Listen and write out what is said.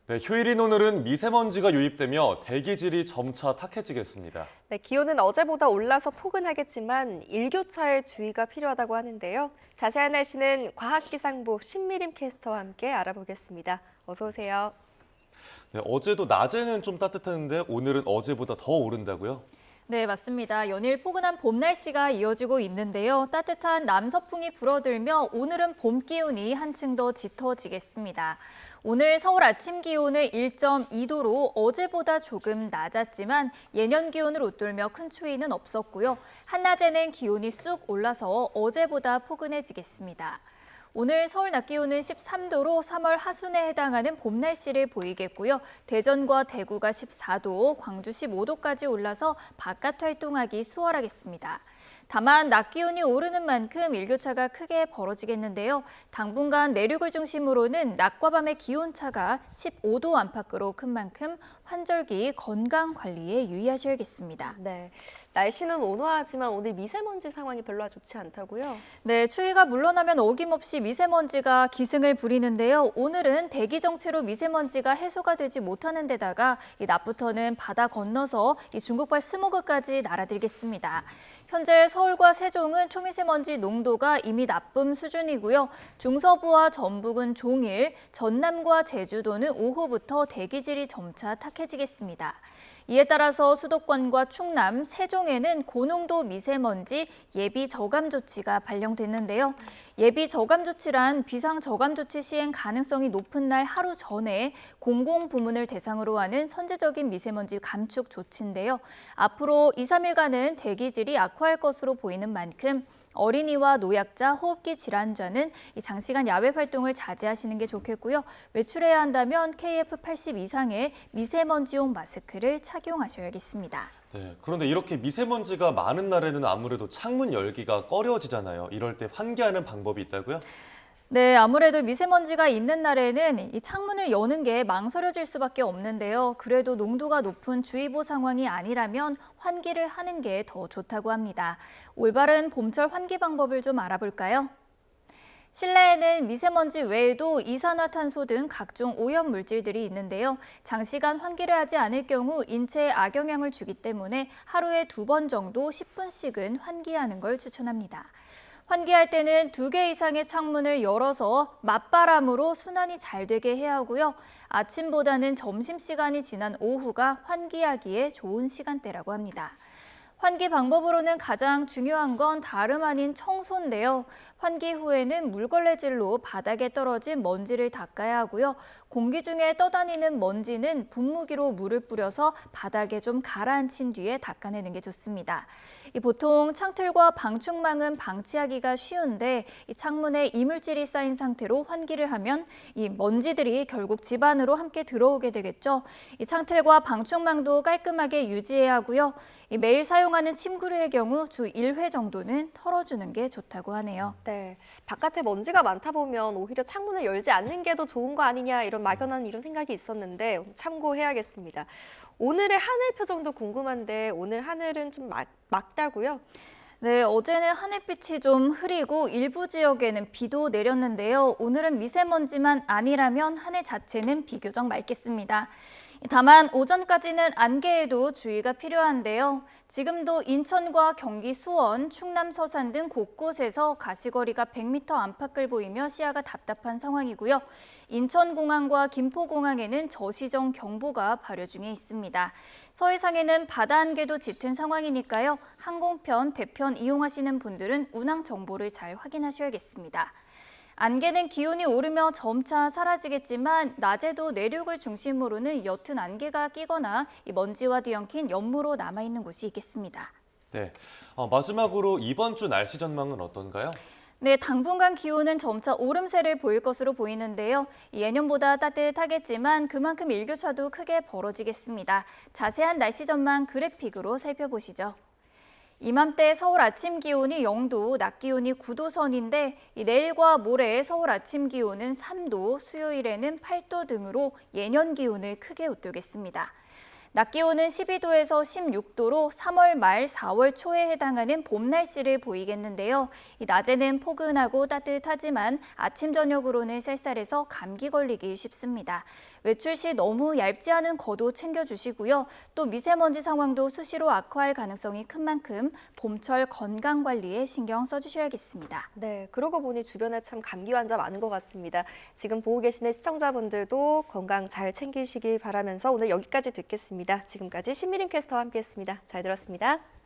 네, 휴일인 오늘은 미세먼지가 유입되며 대기질이 점차 탁해지겠습니다. 네, 기온은 어제보다 올라서 포근하겠지만 일교차에 주의가 필요하다고 하는데요. 자세한 날씨는 과학기상부 신미림 캐스터와 함께 알아보겠습니다. 어서 오세요. 네, 어제도 낮에는 좀 따뜻했는데 오늘은 어제보다 더 오른다고요? 네, 맞습니다. 연일 포근한 봄 날씨가 이어지고 있는데요. 따뜻한 남서풍이 불어들며 오늘은 봄 기온이 한층 더 짙어지겠습니다. 오늘 서울 아침 기온은 1.2도로 어제보다 조금 낮았지만 예년 기온을 웃돌며 큰 추위는 없었고요. 한낮에는 기온이 쑥 올라서 어제보다 포근해지겠습니다. 오늘 서울 낮 기온은 13도로 3월 하순에 해당하는 봄 날씨를 보이겠고요. 대전과 대구가 14도, 광주 15도까지 올라서 바깥 활동하기 수월하겠습니다. 다만 낮 기온이 오르는 만큼 일교차가 크게 벌어지겠는데요. 당분간 내륙을 중심으로는 낮과 밤의 기온차가 15도 안팎으로 큰 만큼 환절기 건강 관리에 유의하셔야겠습니다. 네, 날씨는 온화하지만 오늘 미세먼지 상황이 별로 좋지 않다고요? 네, 추위가 물러나면 어김없이 미세먼지가 기승을 부리는데요. 오늘은 대기 정체로 미세먼지가 해소가 되지 못하는 데다가 이 낮부터는 바다 건너서 이 중국발 스모그까지 날아들겠습니다. 현재 서울과 세종은 초미세먼지 농도가 이미 나쁨 수준이고요. 중서부와 전북은 종일, 전남과 제주도는 오후부터 대기질이 점차 탁해지겠습니다. 이에 따라서 수도권과 충남, 세종에는 고농도 미세먼지 예비 저감 조치가 발령됐는데요. 예비 저감 조치란 비상 저감 조치 시행 가능성이 높은 날 하루 전에 공공부문을 대상으로 하는 선제적인 미세먼지 감축 조치인데요. 앞으로 2, 3일간은 대기질이 악화할 것으로 보이는 만큼 어린이와 노약자, 호흡기 질환자는 장시간 야외 활동을 자제하시는 게 좋겠고요. 외출해야 한다면 KF80 이상의 미세먼지용 마스크를 착용하셔야겠습니다. 네, 그런데 이렇게 미세먼지가 많은 날에는 아무래도 창문 열기가 꺼려지잖아요. 이럴 때 환기하는 방법이 있다고요? 네, 아무래도 미세먼지가 있는 날에는 이 창문을 여는 게 망설여질 수밖에 없는데요. 그래도 농도가 높은 주의보 상황이 아니라면 환기를 하는 게 더 좋다고 합니다. 올바른 봄철 환기 방법을 좀 알아볼까요? 실내에는 미세먼지 외에도 이산화탄소 등 각종 오염 물질들이 있는데요. 장시간 환기를 하지 않을 경우 인체에 악영향을 주기 때문에 하루에 2번 정도 10분씩은 환기하는 걸 추천합니다. 환기할 때는 2개 이상의 창문을 열어서 맞바람으로 순환이 잘 되게 해야 하고요. 아침보다는 점심시간이 지난 오후가 환기하기에 좋은 시간대라고 합니다. 환기 방법으로는 가장 중요한 건 다름 아닌 청소인데요. 환기 후에는 물걸레질로 바닥에 떨어진 먼지를 닦아야 하고요. 공기 중에 떠다니는 먼지는 분무기로 물을 뿌려서 바닥에 좀 가라앉힌 뒤에 닦아내는 게 좋습니다. 보통 창틀과 방충망은 방치하기가 쉬운데 이 창문에 이물질이 쌓인 상태로 환기를 하면 이 먼지들이 결국 집 안으로 함께 들어오게 되겠죠. 이 창틀과 방충망도 깔끔하게 유지해야 하고요. 매일 사용하는 침구류의 경우 주 1회 정도는 털어주는 게 좋다고 하네요. 네, 바깥에 먼지가 많다 보면 오히려 창문을 열지 않는 게 더 좋은 거 아니냐 이런 막연한 이런 생각이 있었는데 참고해야겠습니다. 오늘의 하늘 표정도 궁금한데 오늘 하늘은 좀 맑다고요? 네, 어제는 하늘빛이 좀 흐리고 일부 지역에는 비도 내렸는데요. 오늘은 미세먼지만 아니라면 하늘 자체는 비교적 맑겠습니다. 다만 오전까지는 안개에도 주의가 필요한데요. 지금도 인천과 경기 수원, 충남 서산 등 곳곳에서 가시거리가 100m 안팎을 보이며 시야가 답답한 상황이고요. 인천공항과 김포공항에는 저시정 경보가 발효 중에 있습니다. 서해상에는 바다 안개도 짙은 상황이니까요. 항공편, 배편 이용하시는 분들은 운항 정보를 잘 확인하셔야겠습니다. 안개는 기온이 오르며 점차 사라지겠지만 낮에도 내륙을 중심으로는 옅은 안개가 끼거나 먼지와 뒤엉킨 연무로 남아있는 곳이 있겠습니다. 네, 마지막으로 이번 주 날씨 전망은 어떤가요? 네, 당분간 기온은 점차 오름세를 보일 것으로 보이는데요. 예년보다 따뜻하겠지만 그만큼 일교차도 크게 벌어지겠습니다. 자세한 날씨 전망 그래픽으로 살펴보시죠. 이맘때 서울 아침 기온이 0도, 낮 기온이 9도 선인데 내일과 모레 서울 아침 기온은 3도, 수요일에는 8도 등으로 예년 기온을 크게 웃돌겠습니다. 낮 기온은 12도에서 16도로 3월 말 4월 초에 해당하는 봄 날씨를 보이겠는데요. 낮에는 포근하고 따뜻하지만 아침 저녁으로는 쌀쌀해서 감기 걸리기 쉽습니다. 외출 시 너무 얇지 않은 겉옷 챙겨주시고요. 또 미세먼지 상황도 수시로 악화할 가능성이 큰 만큼 봄철 건강 관리에 신경 써주셔야겠습니다. 네, 그러고 보니 주변에 참 감기 환자 많은 것 같습니다. 지금 보고 계시는 시청자분들도 건강 잘 챙기시기 바라면서 오늘 여기까지 듣겠습니다. 지금까지 신미림 캐스터와 함께했습니다. 잘 들었습니다.